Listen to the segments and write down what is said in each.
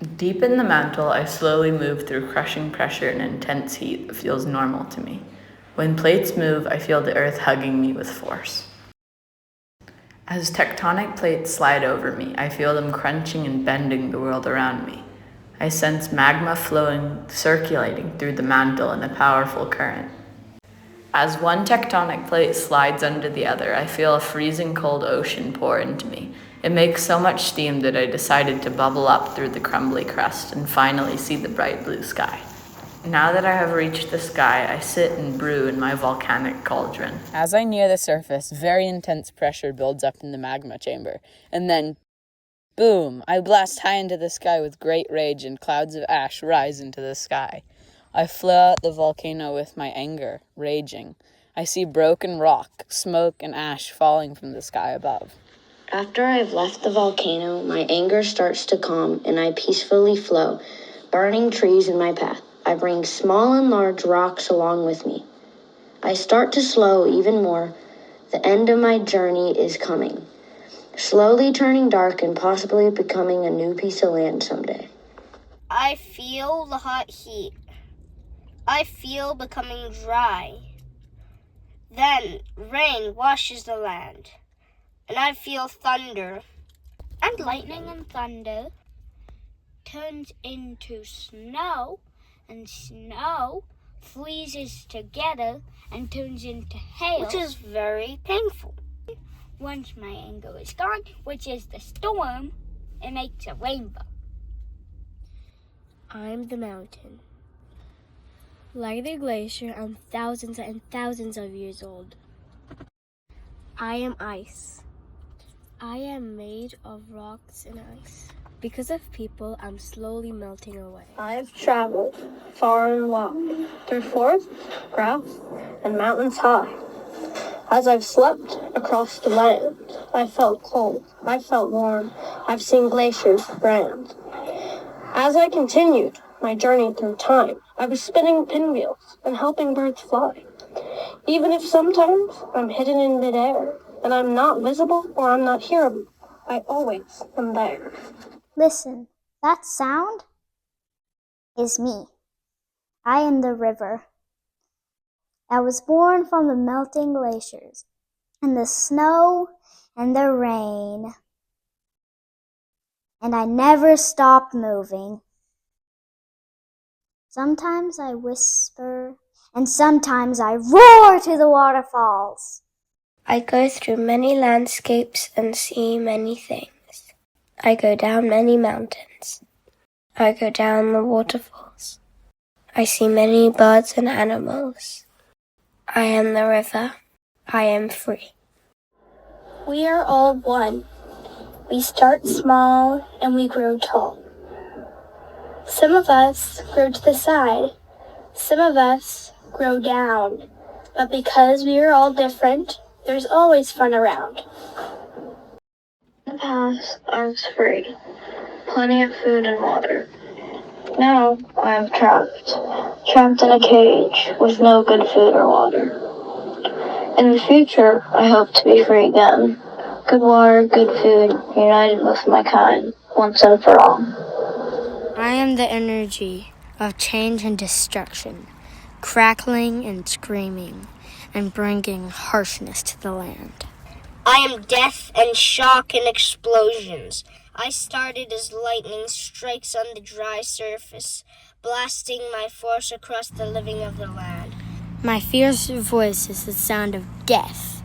Deep in the mantle, I slowly move through crushing pressure and intense heat that feels normal to me. When plates move, I feel the earth hugging me with force. As tectonic plates slide over me, I feel them crunching and bending the world around me. I sense magma flowing, circulating through the mantle in a powerful current. As one tectonic plate slides under the other, I feel a freezing cold ocean pour into me. It makes so much steam that I decided to bubble up through the crumbly crust and finally see the bright blue sky. Now that I have reached the sky, I sit and brew in my volcanic cauldron. As I near the surface, very intense pressure builds up in the magma chamber, and then, boom, I blast high into the sky with great rage, and clouds of ash rise into the sky. I flow out the volcano with my anger, raging. I see broken rock, smoke, and ash falling from the sky above. After I've left the volcano, my anger starts to calm and I peacefully flow, burning trees in my path. I bring small and large rocks along with me. I start to slow even more. The end of my journey is coming, slowly turning dark and possibly becoming a new piece of land someday. I feel the hot heat. I feel becoming dry. Then rain washes the land, and I feel thunder. And lightning and thunder turns into snow, and snow freezes together and turns into hail, which is very painful. Once my anger is gone, which is the storm, it makes a rainbow. I'm the mountain. Like the glacier, I'm thousands and thousands of years old. I am ice. I am made of rocks and ice. Because of people, I'm slowly melting away. I've traveled far and wide, through forests, grass, and mountains high. As I've slept across the land, I felt cold, I felt warm, I've seen glaciers brand. As I continued my journey through time, I was spinning pinwheels and helping birds fly. Even if sometimes I'm hidden in midair, and I'm not visible or I'm not hearable, I always am there. Listen, that sound is me. I am the river. I was born from the melting glaciers, and the snow and the rain, and I never stopped moving. Sometimes I whisper, and sometimes I roar to the waterfalls. I go through many landscapes and see many things. I go down many mountains. I go down the waterfalls. I see many birds and animals. I am the river. I am free. We are all one. We start small and we grow tall. Some of us grow to the side. Some of us grow down. But because we are all different, there's always fun around. In the past, I was free. Plenty of food and water. Now, I am trapped in a cage with no good food or water. In the future, I hope to be free again. Good water, good food, united with my kind, once and for all. I am the energy of change and destruction, crackling and screaming, and bringing harshness to the land. I am death and shock and explosions. I started as lightning strikes on the dry surface, blasting my force across the living of the land. My fierce voice is the sound of death.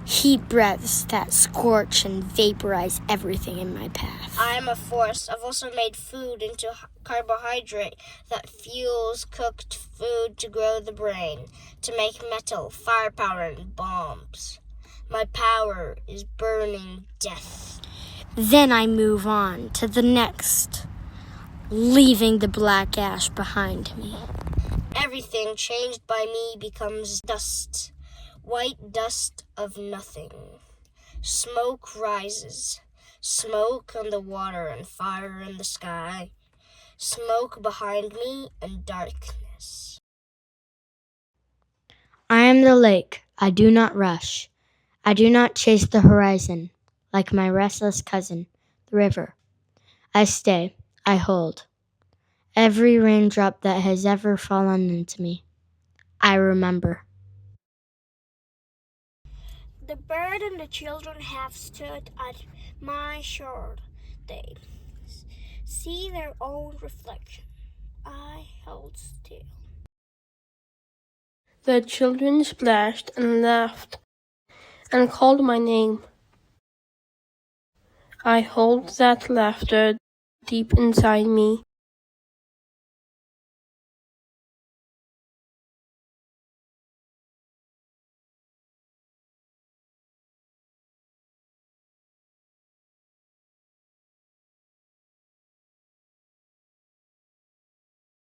Heat breaths that scorch and vaporize everything in my path. I am a force. I've also made food into carbohydrate that fuels cooked food to grow the brain, to make metal, firepower, and bombs. My power is burning death. Then I move on to the next, leaving the black ash behind me. Everything changed by me becomes dust. White dust of nothing. Smoke rises. Smoke on the water and fire in the sky. Smoke behind me and darkness. I am the lake. I do not rush. I do not chase the horizon like my restless cousin, the river. I stay. I hold. Every raindrop that has ever fallen into me, I remember. The bird and the children have stood at my shore. They see their own reflection. I held still. The children splashed and laughed and called my name. I hold that laughter deep inside me.